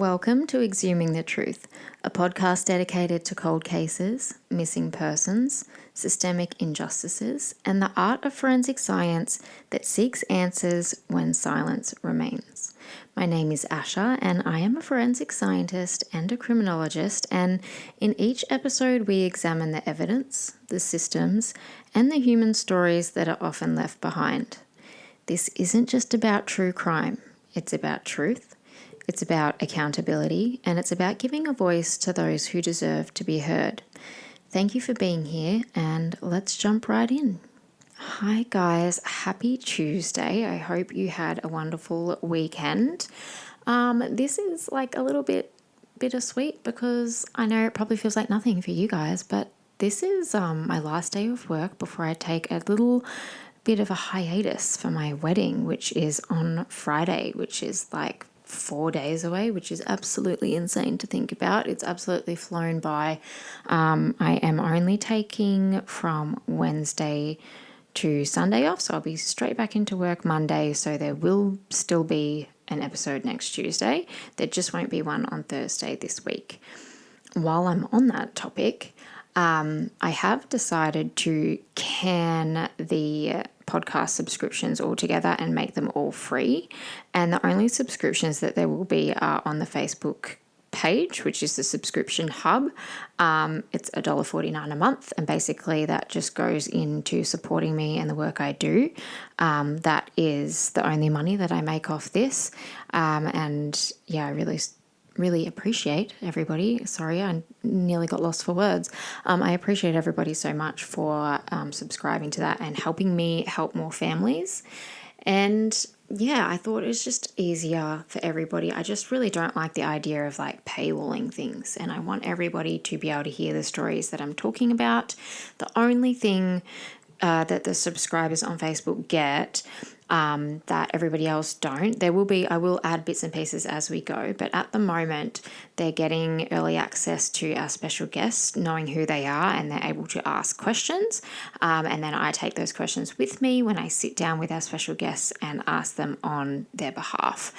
Welcome to Exhuming the Truth, a podcast dedicated to cold cases, missing persons, systemic injustices, and the art of forensic science that seeks answers when silence remains. My name is Asha, and I am a forensic scientist and a criminologist, and in each episode we examine the evidence, the systems, and the human stories that are often left behind. This isn't just about true crime, it's about truth. It's about accountability, and it's about giving a voice to those who deserve to be heard. Thank you for being here, and let's jump right in. Hi guys, happy Tuesday. I hope you had a wonderful weekend. This is like a little bit bittersweet because I know it probably feels like nothing for you guys, but this is my last day of work before I take a little bit of a hiatus for my wedding, which is on Friday, which is like 4 days away, which is absolutely insane to think about. It's absolutely flown by. I am only taking from Wednesday to Sunday off, so I'll be straight back into work Monday, so there will still be an episode next Tuesday. There just won't be one on Thursday this week. While I'm on that topic, I have decided to can the podcast subscriptions all together and make them all free. And the only subscriptions that there will be are on the Facebook page, which is the subscription hub. It's $1.49 a month, and basically that just goes into supporting me and the work I do. That is the only money that I make off this. And yeah, I really appreciate everybody. Sorry, I nearly got lost for words. I appreciate everybody so much for subscribing to that and helping me help more families. And yeah, I thought it was just easier for everybody. I just really don't like the idea of like paywalling things, and I want everybody to be able to hear the stories that I'm talking about. The only thing that the subscribers on Facebook get that everybody else don't. I will add bits and pieces as we go, but at the moment they're getting early access to our special guests, knowing who they are, and they're able to ask questions. And then I take those questions with me when I sit down with our special guests and ask them on their behalf.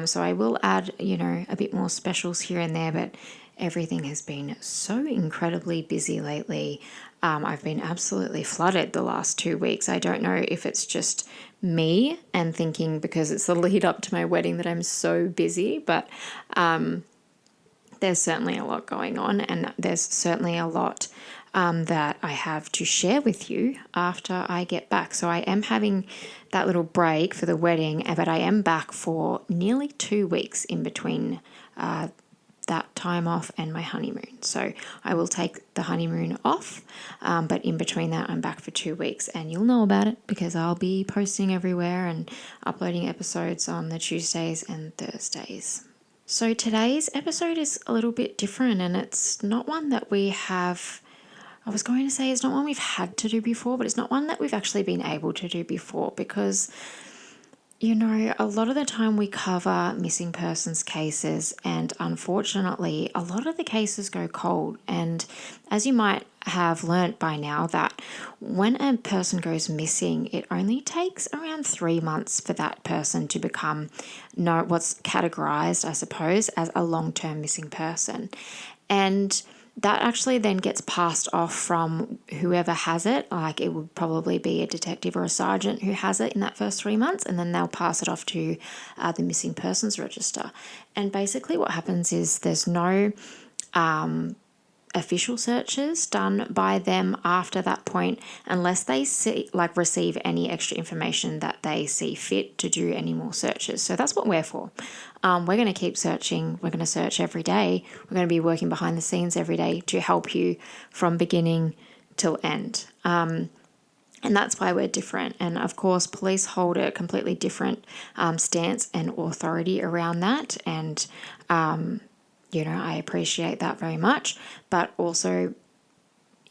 So I will add, a bit more specials here and there, but everything has been so incredibly busy lately. I've been absolutely flooded the last 2 weeks. I don't know if it's just me and thinking because it's the lead up to my wedding that I'm so busy, but there's certainly a lot going on, and there's certainly a lot that I have to share with you after I get back. So I am having that little break for the wedding, but I am back for nearly 2 weeks in between that time off and my honeymoon. So I will take the honeymoon off, but in between that I'm back for 2 weeks, and you'll know about it because I'll be posting everywhere and uploading episodes on the Tuesdays and Thursdays. So today's episode is a little bit different, and it's not one that it's not one we've had to do before, but it's not one that we've actually been able to do before because a lot of the time we cover missing persons cases, and unfortunately a lot of the cases go cold. And as you might have learnt by now, that when a person goes missing, it only takes around 3 months for that person to become what's categorized, I suppose, as a long-term missing person. And that actually then gets passed off from whoever has it. Like, it would probably be a detective or a sergeant who has it in that first 3 months, and then they'll pass it off to the missing persons register. And basically what happens is there's no official searches done by them after that point, unless they receive any extra information that they see fit to do any more searches. So that's what we're for. We're going to keep searching. We're going to search every day. We're going to be working behind the scenes every day to help you from beginning till end. And that's why we're different. And of course, police hold a completely different stance and authority around that. And I appreciate that very much, but also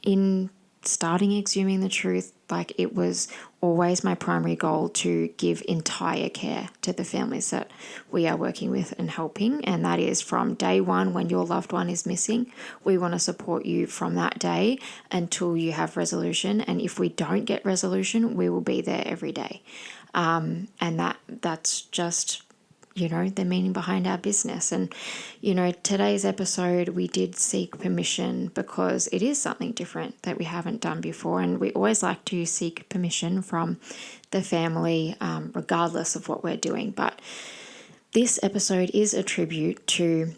in starting Exhuming the Truth, it was always my primary goal to give entire care to the families that we are working with and helping. And that is from day one when your loved one is missing. We want to support you from that day until you have resolution. And if we don't get resolution, we will be there every day. And that's just the meaning behind our business. And, today's episode, we did seek permission because it is something different that we haven't done before. And we always like to seek permission from the family, regardless of what we're doing. But this episode is a tribute to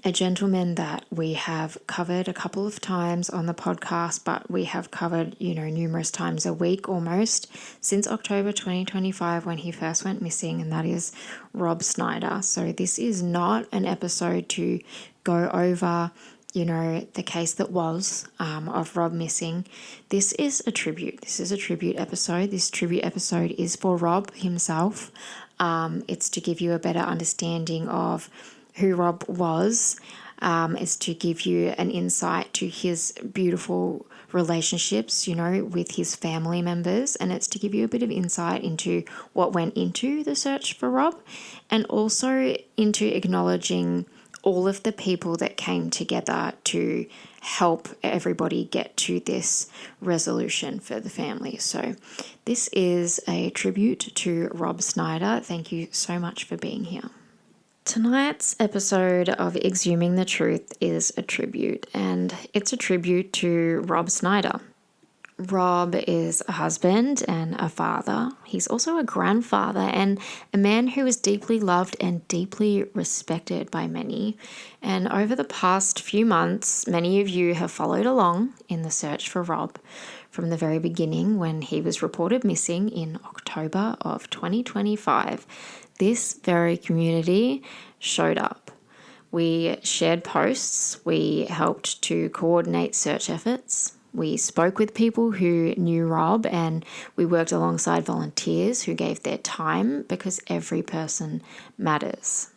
a gentleman that we have covered a couple of times on the podcast, but we have covered, numerous times a week almost since October 2025 when he first went missing, and that is Rob Snyder. So this is not an episode to go over, the case that was of Rob missing. This is a tribute. This is a tribute episode. This tribute episode is for Rob himself. It's to give you a better understanding of who Rob was. Is to give you an insight to his beautiful relationships, with his family members. And it's to give you a bit of insight into what went into the search for Rob, and also into acknowledging all of the people that came together to help everybody get to this resolution for the family. So this is a tribute to Rob Snyder. Thank you so much for being here. Tonight's episode of Exhuming the Truth is a tribute, and it's a tribute to Rob Snyder. Rob is a husband and a father. He's also a grandfather and a man who is deeply loved and deeply respected by many. And over the past few months, many of you have followed along in the search for Rob from the very beginning when he was reported missing in October of 2025. This very community showed up. We shared posts, we helped to coordinate search efforts, we spoke with people who knew Rob, and we worked alongside volunteers who gave their time, because every person matters.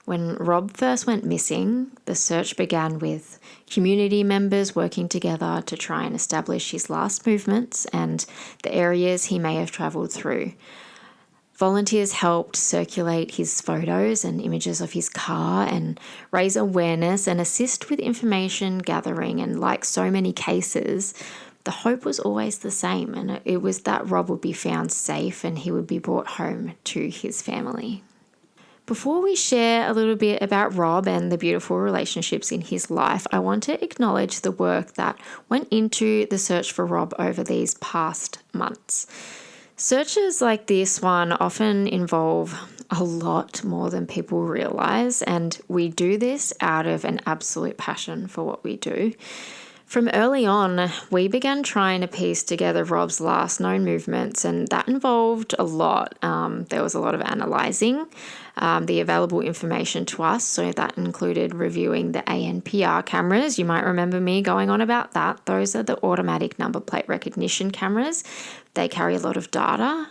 When Rob first went missing, the search began with community members working together to try and establish his last movements and the areas he may have travelled through. Volunteers helped circulate his photos and images of his car and raise awareness and assist with information gathering. And like so many cases, the hope was always the same, and it was that Rob would be found safe and he would be brought home to his family. Before we share a little bit about Rob and the beautiful relationships in his life, I want to acknowledge the work that went into the search for Rob over these past months. Searches like this one often involve a lot more than people realize, and we do this out of an absolute passion for what we do. From early on, we began trying to piece together Rob's last known movements, and that involved a lot. There was a lot of analysing the available information to us, so that included reviewing the ANPR cameras. You might remember me going on about that. Those are the automatic number plate recognition cameras. They carry a lot of data.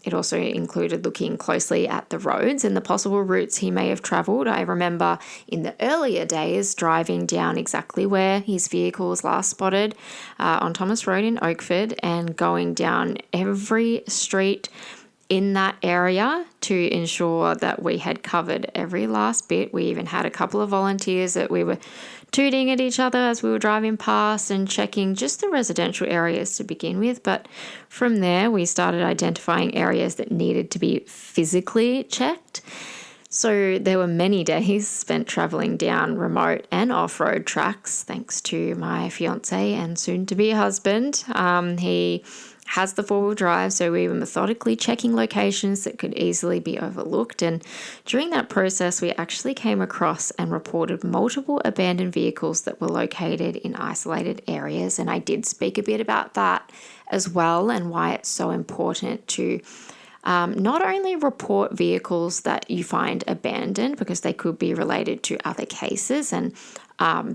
It also included looking closely at the roads and the possible routes he may have travelled. I remember in the earlier days driving down exactly where his vehicle was last spotted on Thomas Road in Oakford, and going down every street in that area to ensure that we had covered every last bit. We even had a couple of volunteers that we were tooting at each other as we were driving past and checking just the residential areas to begin with. But from there, we started identifying areas that needed to be physically checked. So there were many days spent traveling down remote and off-road tracks, thanks to my fiance and soon-to-be husband. He has the four-wheel drive, so we were methodically checking locations that could easily be overlooked. And during that process, we actually came across and reported multiple abandoned vehicles that were located in isolated areas. And I did speak a bit about that as well, and why it's so important to not only report vehicles that you find abandoned, because they could be related to other cases and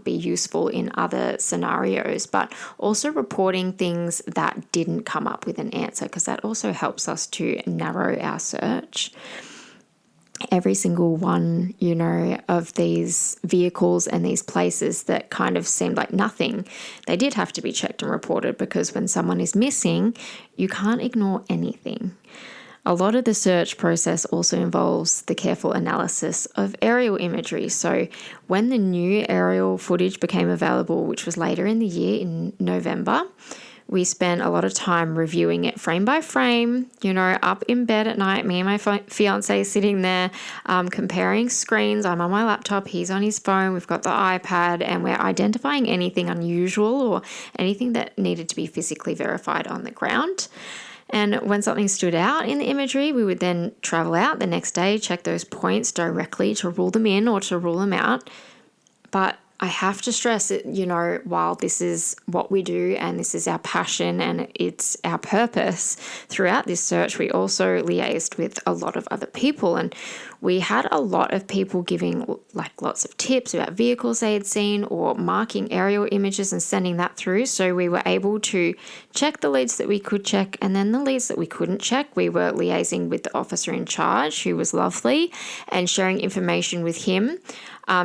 be useful in other scenarios, but also reporting things that didn't come up with an answer, because that also helps us to narrow our search. Every single one, of these vehicles and these places that kind of seemed like nothing, they did have to be checked and reported, because when someone is missing, you can't ignore anything. A lot of the search process also involves the careful analysis of aerial imagery. So when the new aerial footage became available, which was later in the year in November, We spent a lot of time reviewing it frame by frame, up in bed at night, me and my fiance sitting there comparing screens. I'm on my laptop, he's on his phone, we've got the iPad, and we're identifying anything unusual or anything that needed to be physically verified on the ground. And when something stood out in the imagery, we would then travel out the next day, check those points directly to rule them in or to rule them out. But I have to stress it, while this is what we do and this is our passion and it's our purpose, throughout this search, we also liaised with a lot of other people. And we had a lot of people giving lots of tips about vehicles they had seen or marking aerial images and sending that through. So we were able to check the leads that we could check, and then the leads that we couldn't check, we were liaising with the officer in charge, who was lovely, and sharing information with him.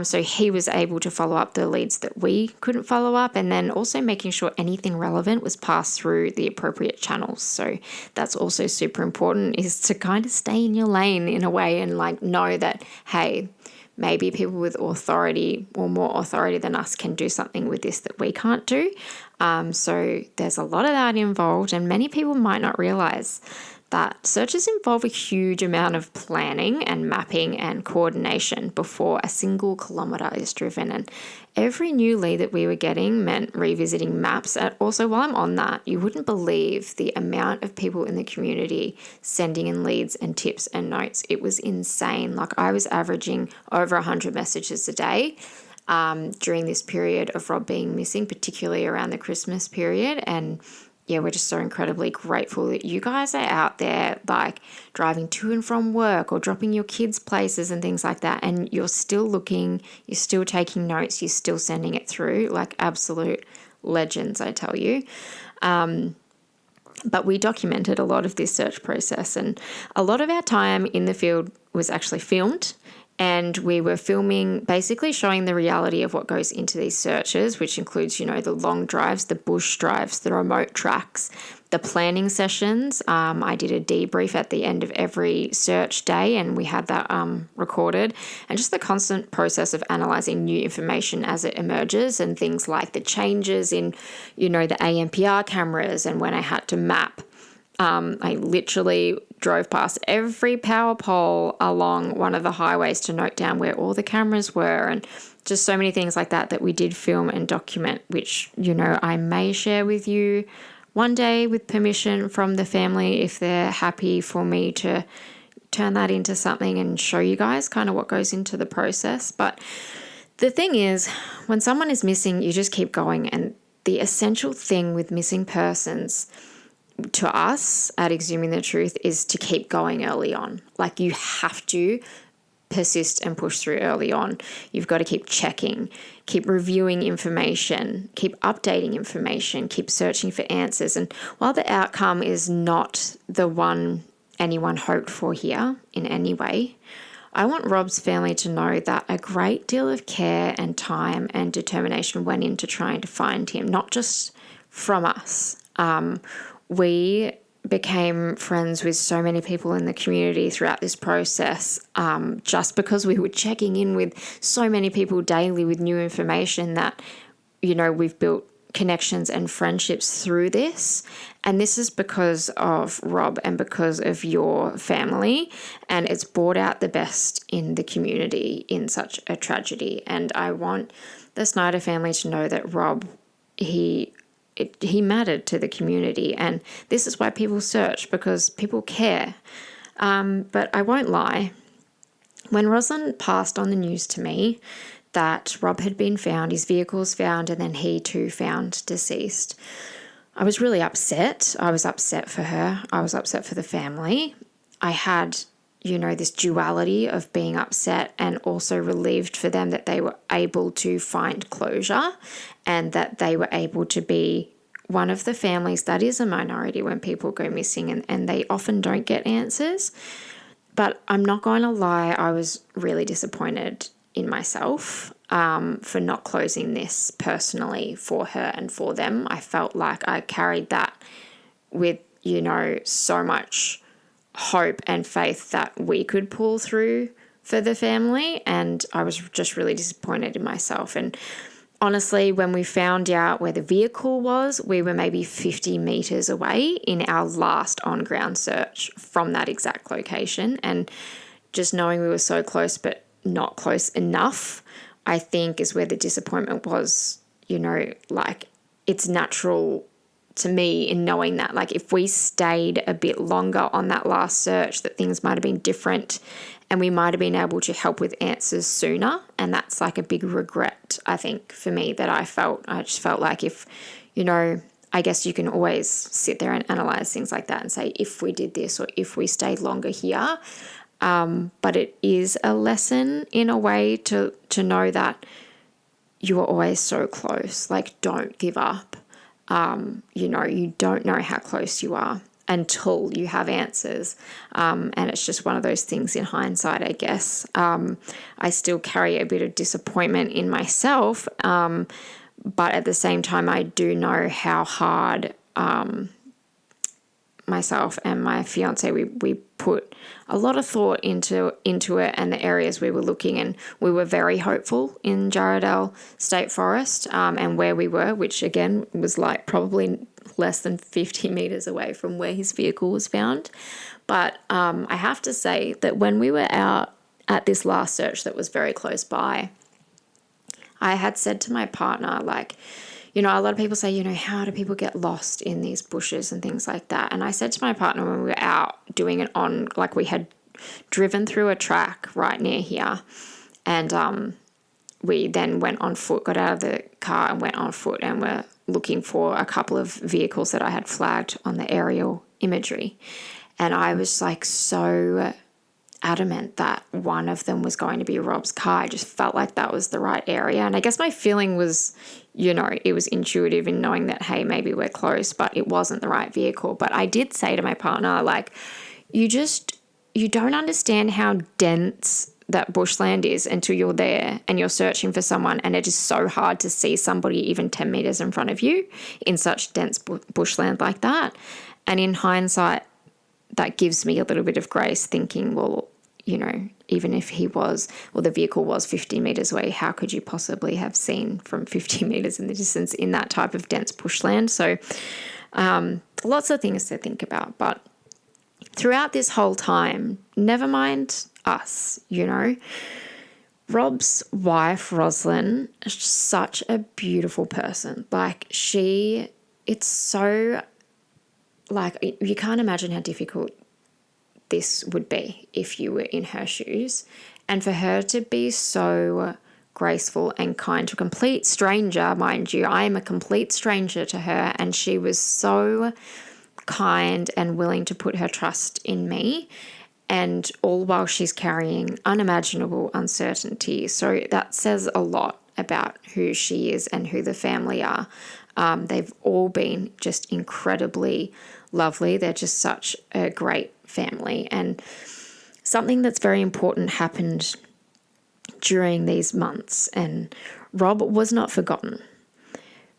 So he was able to follow up the leads that we couldn't follow up, and then also making sure anything relevant was passed through the appropriate channels. So that's also super important, is to kind of stay in your lane in a way and know that, hey, maybe people with authority or more authority than us can do something with this that we can't do. So there's a lot of that involved, and many people might not realize that searches involve a huge amount of planning and mapping and coordination before a single kilometre is driven. And every new lead that we were getting meant revisiting maps. And also, while I'm on that, you wouldn't believe the amount of people in the community sending in leads and tips and notes. It was insane. I was averaging over 100 messages a day during this period of Rob being missing, particularly around the Christmas period. And yeah, we're just so incredibly grateful that you guys are out there, driving to and from work or dropping your kids places and things like that. And you're still looking, you're still taking notes, you're still sending it through, absolute legends, I tell you. But we documented a lot of this search process, and a lot of our time in the field was actually filmed. And we were filming, basically showing the reality of what goes into these searches, which includes, the long drives, the bush drives, the remote tracks, the planning sessions. I did a debrief at the end of every search day, and we had that recorded. And just the constant process of analysing new information as it emerges, and things like the changes in, the ANPR cameras, and when I had to map. I literally drove past every power pole along one of the highways to note down where all the cameras were, and just so many things like that we did film and document, which, I may share with you one day with permission from the family if they're happy for me to turn that into something and show you guys kind of what goes into the process. But the thing is, when someone is missing, you just keep going. And the essential thing with missing persons to us at Exhuming the Truth is to keep going early on. You have to persist and push through early on. You've got to keep checking, keep reviewing information, keep updating information, keep searching for answers. And while the outcome is not the one anyone hoped for here in any way, I want Rob's family to know that a great deal of care and time and determination went into trying to find him, not just from us. We became friends with so many people in the community throughout this process, just because we were checking in with so many people daily with new information that, we've built connections and friendships through this. And this is because of Rob and because of your family. And it's brought out the best in the community in such a tragedy. And I want the Snyder family to know that Rob, he mattered to the community, and this is why people search, because people care. But I won't lie, when Rosalind passed on the news to me that Rob had been found, his vehicle was found, and then he too found deceased, I was really upset. I was upset for her. I was upset for the family. I had, this duality of being upset and also relieved for them that they were able to find closure, and that they were able to be one of the families that is a minority when people go missing, and they often don't get answers. But I'm not going to lie, I was really disappointed in myself for not closing this personally for her and for them. I felt like I carried that with, so much hope and faith that we could pull through for the family, and I was just really disappointed in myself. And honestly, when we found out where the vehicle was, we were maybe 50 meters away in our last on-ground search from that exact location. And just knowing we were so close but not close enough, I think is where the disappointment was, like it's natural to me in knowing that, like, if we stayed a bit longer on that last search, that things might have been different and we might have been able to help with answers sooner. And that's like a big regret, I think, for me, that I just felt like if, I guess you can always sit there and analyze things like that and say, if we did this or if we stayed longer here. But it is a lesson in a way to know that you are always so close. Like, don't give up. You don't know how close you are until you have answers. And it's just one of those things in hindsight, I guess. I still carry a bit of disappointment in myself. But at the same time, I do know how hard myself and my fiance, we put a lot of thought into it and the areas we were looking, and we were very hopeful in Jarrahdale State Forest and where we were, which again was like probably less than 50 meters away from where his vehicle was found. But I have to say that when we were out at this last search that was very close by, I had said to my partner, like, a lot of people say, how do people get lost in these bushes and things like that? And I said to my partner when we were out doing it on, like, we had driven through a track right near here, and we then went on foot, got out of the car and went on foot, and were looking for a couple of vehicles that I had flagged on the aerial imagery. And I was like so adamant that one of them was going to be Rob's car. I just felt like that was the right area. And I guess my feeling was, it was intuitive in knowing that, hey, maybe we're close, but it wasn't the right vehicle. But I did say to my partner, like, you don't understand how dense that bushland is until you're there and you're searching for someone, and it is so hard to see somebody even 10 meters in front of you in such dense bushland like that. And in hindsight, that gives me a little bit of grace, thinking, well, even if the vehicle was 50 meters away, how could you possibly have seen from 50 meters in the distance in that type of dense bushland? So lots of things to think about. But throughout this whole time, never mind us, Rob's wife, Roslyn, is such a beautiful person. Like, it's so, like, you can't imagine how difficult this would be if you were in her shoes. And for her to be so graceful and kind to a complete stranger, mind you, I am a complete stranger to her, and she was so kind and willing to put her trust in me, and all while she's carrying unimaginable uncertainty. So that says a lot about who she is and who the family are. They've all been just incredibly lovely. They're just such a great family. And something that's very important happened during these months, and Rob was not forgotten.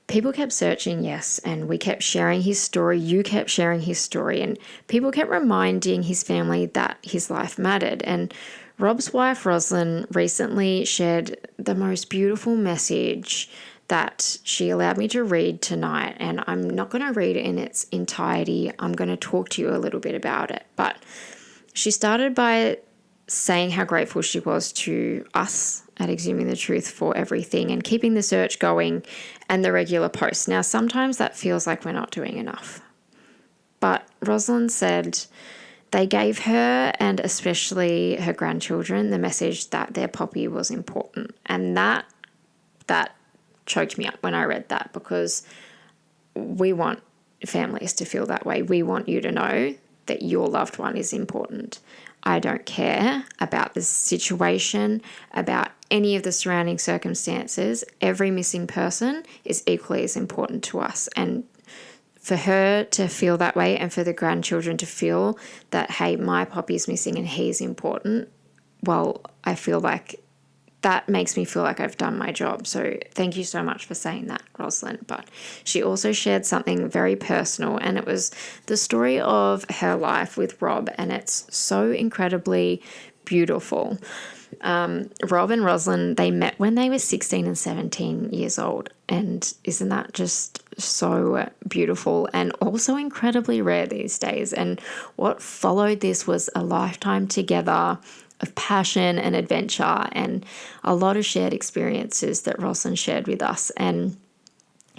People kept searching, yes, and we kept sharing his story. You kept sharing his story, and people kept reminding his family that his life mattered. And Rob's wife, Roslyn, recently shared the most beautiful message that she allowed me to read tonight. And I'm not going to read it in its entirety. I'm going to talk to you a little bit about it. But she started by saying how grateful she was to us at Exhuming the Truth for everything and keeping the search going and the regular posts. Now, sometimes that feels like we're not doing enough. But Roslyn said they gave her, and especially her grandchildren, the message that their poppy was important. And that choked me up when I read that, because we want families to feel that way. We want you to know that your loved one is important. I don't care about the situation, about any of the surrounding circumstances. Every missing person is equally as important to us. And for her to feel that way, and for the grandchildren to feel that, hey, my poppy's missing and he's important, well, I feel like that makes me feel like I've done my job. So thank you so much for saying that, Roslyn. But she also shared something very personal, and it was the story of her life with Rob. And it's so incredibly beautiful. Rob and Rosalind, they met when they were 16 and 17 years old. And isn't that just so beautiful and also incredibly rare these days? And what followed this was a lifetime together of passion and adventure and a lot of shared experiences that Rosalind shared with us. And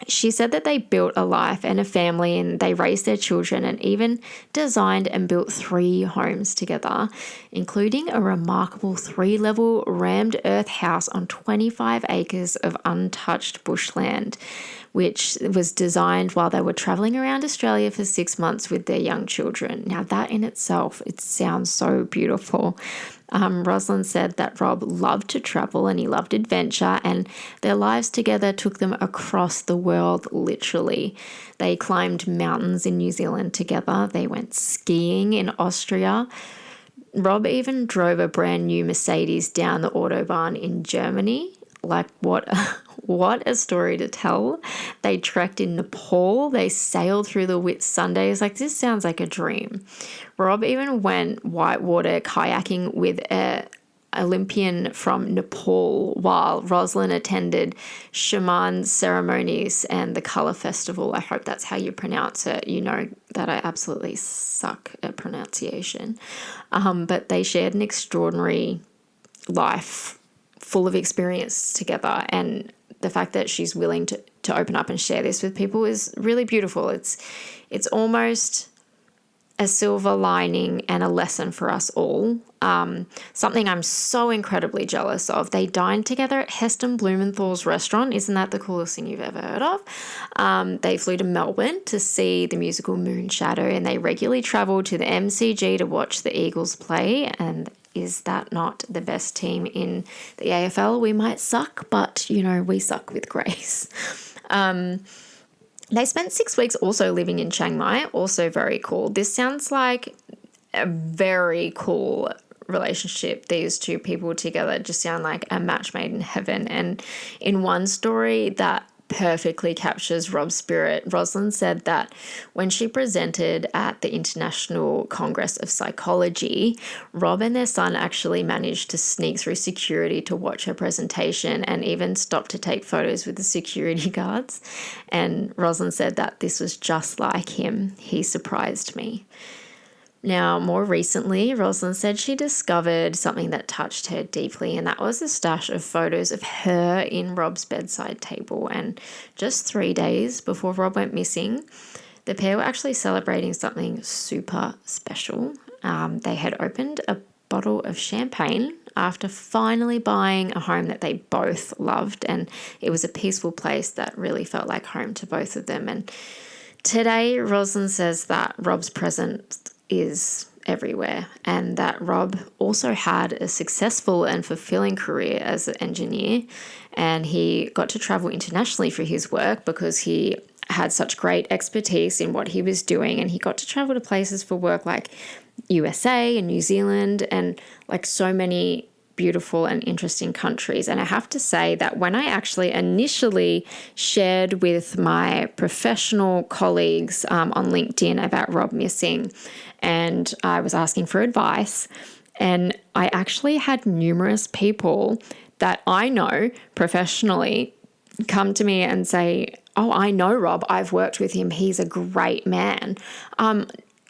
she said that they built a life and a family, and they raised their children and even designed and built 3 homes together, including a remarkable 3-level rammed earth house on 25 acres of untouched bushland, which was designed while they were traveling around Australia for 6 months with their young children. Now, that in itself, it sounds so beautiful. Rosalind said that Rob loved to travel and he loved adventure, and their lives together took them across the world, literally. They climbed mountains in New Zealand together. They went skiing in Austria. Rob even drove a brand new Mercedes down the Autobahn in Germany. Like, what a story to tell. They trekked in Nepal. They sailed through the Whitsundays. Like, this sounds like a dream. Rob even went whitewater kayaking with an Olympian from Nepal, while Rosalind attended shaman ceremonies and the Colour Festival. I hope that's how you pronounce it. You know that I absolutely suck at pronunciation. But they shared an extraordinary life full of experience together, and the fact that she's willing to open up and share this with people is really beautiful. It's almost a silver lining and a lesson for us all. Something I'm so incredibly jealous of. They dined together at Heston Blumenthal's restaurant. Isn't that the coolest thing you've ever heard of? They flew to Melbourne to see the musical Moonshadow, and they regularly travelled to the MCG to watch the Eagles play. And is that not the best team in the AFL? We might suck, but, we suck with grace. They spent 6 weeks also living in Chiang Mai, also very cool. This sounds like a very cool relationship. These 2 people together just sound like a match made in heaven. And in one story that perfectly captures Rob's spirit, Rosalind said that when she presented at the International Congress of Psychology, Rob and their son actually managed to sneak through security to watch her presentation and even stop to take photos with the security guards. And Rosalind said that this was just like him. He surprised me. Now, more recently, Rosalind said she discovered something that touched her deeply, and that was a stash of photos of her in Rob's bedside table. And just 3 days before Rob went missing, the pair were actually celebrating something super special. They had opened a bottle of champagne after finally buying a home that they both loved, and it was a peaceful place that really felt like home to both of them. And today, Rosalind says that Rob's presence is everywhere, and that Rob also had a successful and fulfilling career as an engineer, and he got to travel internationally for his work because he had such great expertise in what he was doing, and he got to travel to places for work like USA and New Zealand and like so many beautiful and interesting countries. And I have to say that when I actually initially shared with my professional colleagues on LinkedIn about Rob missing, and I was asking for advice, and I actually had numerous people that I know professionally come to me and say, "Oh, I know Rob. I've worked with him. He's a great man."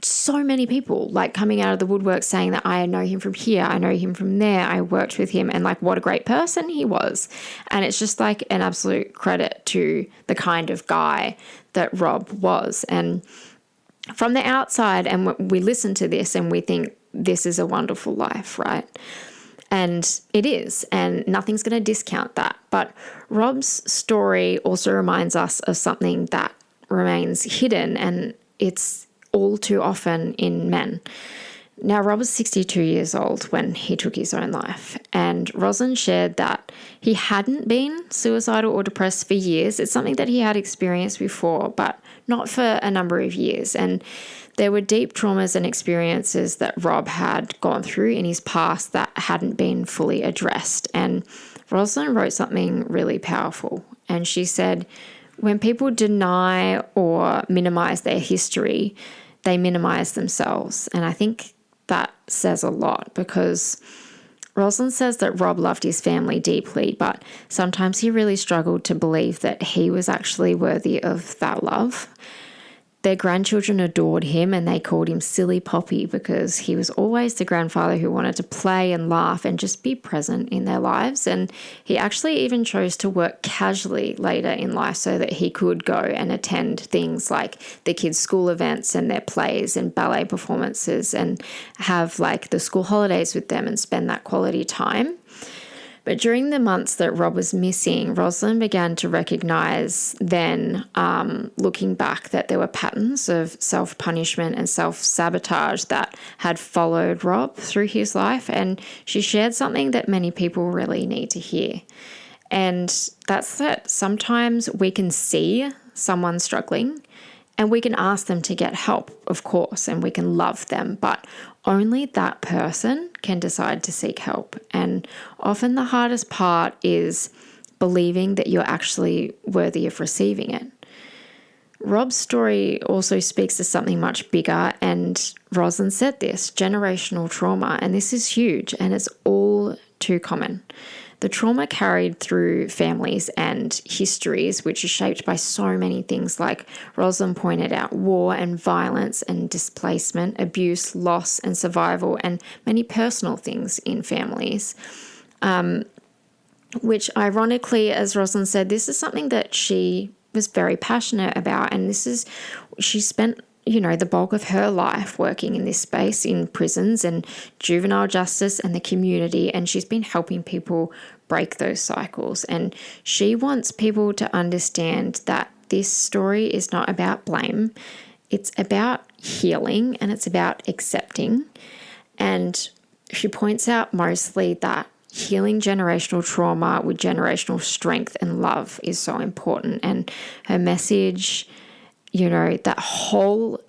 So many people like coming out of the woodwork saying that I know him from here, I know him from there, I worked with him, and like what a great person he was. And it's just like an absolute credit to the kind of guy that Rob was. And from the outside, and we listen to this and we think this is a wonderful life, right? And it is, and nothing's going to discount that. But Rob's story also reminds us of something that remains hidden, and it's all too often in men. Now, Rob was 62 years old when he took his own life, and Rosalind shared that he hadn't been suicidal or depressed for years. It's something that he had experienced before, but not for a number of years. And there were deep traumas and experiences that Rob had gone through in his past that hadn't been fully addressed. And Rosalind wrote something really powerful, and she said, "When people deny or minimize their history, they minimize themselves." And I think that says a lot, because Rosalind says that Rob loved his family deeply, but sometimes he really struggled to believe that he was actually worthy of that love. Their grandchildren adored him and they called him Silly Poppy because he was always the grandfather who wanted to play and laugh and just be present in their lives. And he actually even chose to work casually later in life so that he could go and attend things like the kids' school events and their plays and ballet performances and have like the school holidays with them and spend that quality time. But during the months that Rob was missing, Rosalind began to recognise then, looking back, that there were patterns of self-punishment and self-sabotage that had followed Rob through his life. And she shared something that many people really need to hear. And that's that sometimes we can see someone struggling and we can ask them to get help, of course, and we can love them, but only that person can decide to seek help. And often the hardest part is believing that you're actually worthy of receiving it. Rob's story also speaks to something much bigger, and Rosalind said this, generational trauma, and this is huge, and it's all too common. The trauma carried through families and histories, which is shaped by so many things like Rosalind pointed out, war and violence and displacement, abuse, loss and survival, and many personal things in families. Which ironically, as Rosalind said, this is something that she was very passionate about. And she spent the bulk of her life working in this space in prisons and juvenile justice and the community, and she's been helping people break those cycles. And she wants people to understand that this story is not about blame. It's about healing and it's about accepting. And she points out mostly that healing generational trauma with generational strength and love is so important. And her message, that whole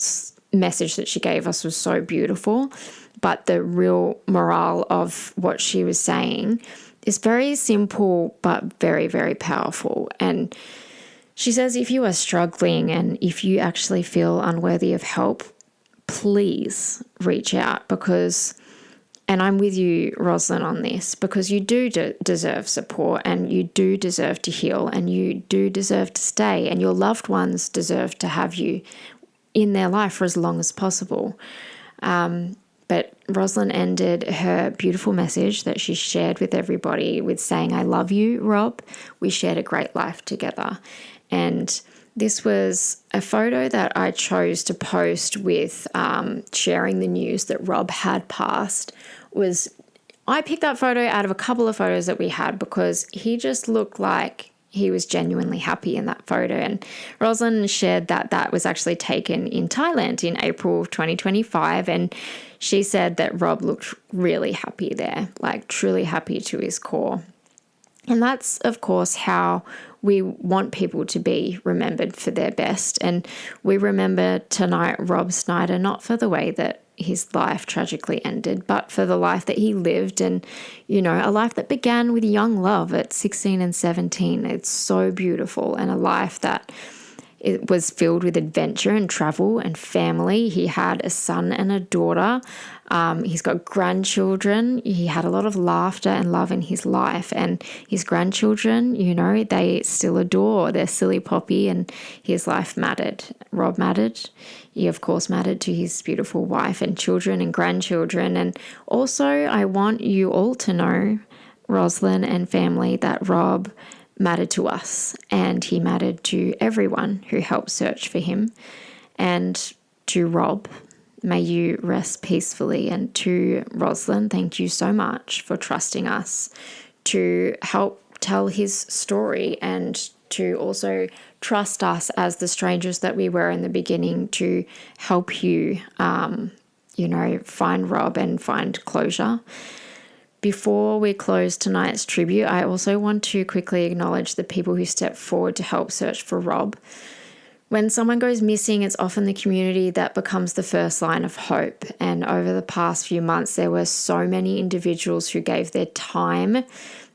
message that she gave us was so beautiful, but the real morale of what she was saying is very simple, but very, very powerful. And she says, if you are struggling and if you actually feel unworthy of help, please reach out and I'm with you, Rosalind, on this, because you do deserve support and you do deserve to heal and you do deserve to stay and your loved ones deserve to have you in their life for as long as possible. But Rosalind ended her beautiful message that she shared with everybody with saying, I love you, Rob. We shared a great life together. And this was a photo that I chose to post with sharing the news that Rob had passed. I picked that photo out of a couple of photos that we had because he just looked like he was genuinely happy in that photo. And Rosalind shared that was actually taken in Thailand in April of 2025. And she said that Rob looked really happy there, like truly happy to his core. And that's, of course, how we want people to be remembered for their best. And we remember tonight Rob Snyder, not for the way that his life tragically ended, but for the life that he lived and, a life that began with young love at 16 and 17. It's so beautiful, and a life that it was filled with adventure and travel and family. He had a son and a daughter. He's got grandchildren. He had a lot of laughter and love in his life. And his grandchildren, they still adore their Silly Poppy, and his life mattered. Rob mattered. He, of course, mattered to his beautiful wife and children and grandchildren. And also, I want you all to know, Rosalind and family, that Rob mattered to us and he mattered to everyone who helped search for him. And to Rob, may you rest peacefully. And to Rosalind, thank you so much for trusting us to help tell his story and to also trust us as the strangers that we were in the beginning to help you, find Rob and find closure. Before we close tonight's tribute, I also want to quickly acknowledge the people who stepped forward to help search for Rob. When someone goes missing, it's often the community that becomes the first line of hope. And over the past few months, there were so many individuals who gave their time,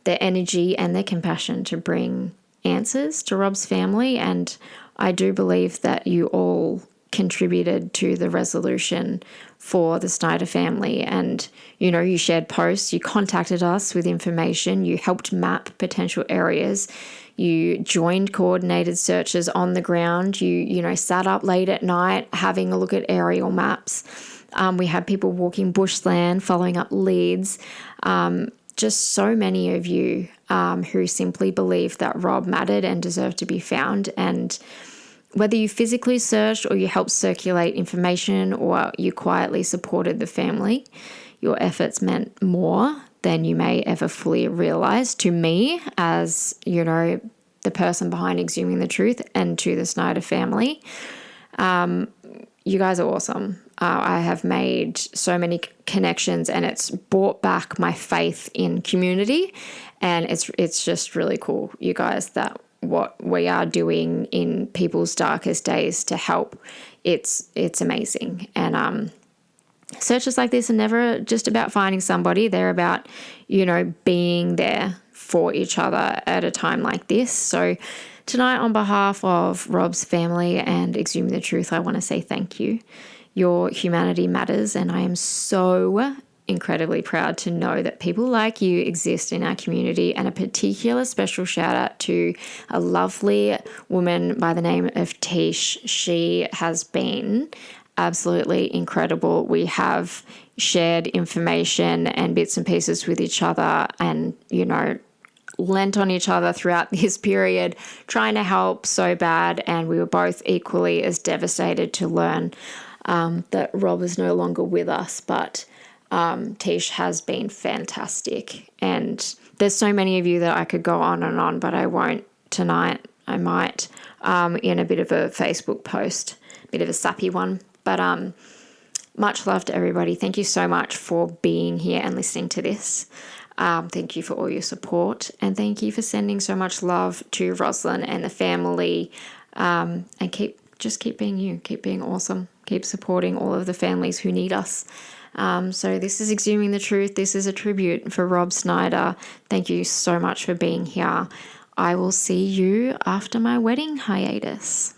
their energy, and their compassion to bring answers to Rob's family. And I do believe that you all contributed to the resolution for the Snyder family. And, you shared posts, you contacted us with information, you helped map potential areas, you joined coordinated searches on the ground, you sat up late at night having a look at aerial maps. We had people walking bushland, following up leads. Just so many of you who simply believed that Rob mattered and deserved to be found. And whether you physically searched or you helped circulate information or you quietly supported the family, your efforts meant more than you may ever fully realize to me as, the person behind Exhuming the Truth, and to the Snyder family. You guys are awesome. I have made so many connections, and it's brought back my faith in community, and it's just really cool, you guys, that what we are doing in people's darkest days to help. It's amazing. And searches like this are never just about finding somebody. They're about, being there for each other at a time like this. So tonight, on behalf of Rob's family and Exhuming the Truth, I want to say thank you. Your humanity matters, and I am so incredibly proud to know that people like you exist in our community. And a particular special shout out to a lovely woman by the name of Tish. She has been absolutely incredible. We have shared information and bits and pieces with each other, and, lent on each other throughout this period, trying to help so bad. And we were both equally as devastated to learn that Rob is no longer with us. But Tish has been fantastic. And there's so many of you that I could go on, but I won't tonight. I might in a bit of a Facebook post, a bit of a sappy one. But much love to everybody. Thank you so much for being here and listening to this. Thank you for all your support, and thank you for sending so much love to Rosalind and the family. And keep being you, keep being awesome, keep supporting all of the families who need us. So this is Exhuming the Truth. This is a tribute for Rob Snyder. Thank you so much for being here. I will see you after my wedding hiatus.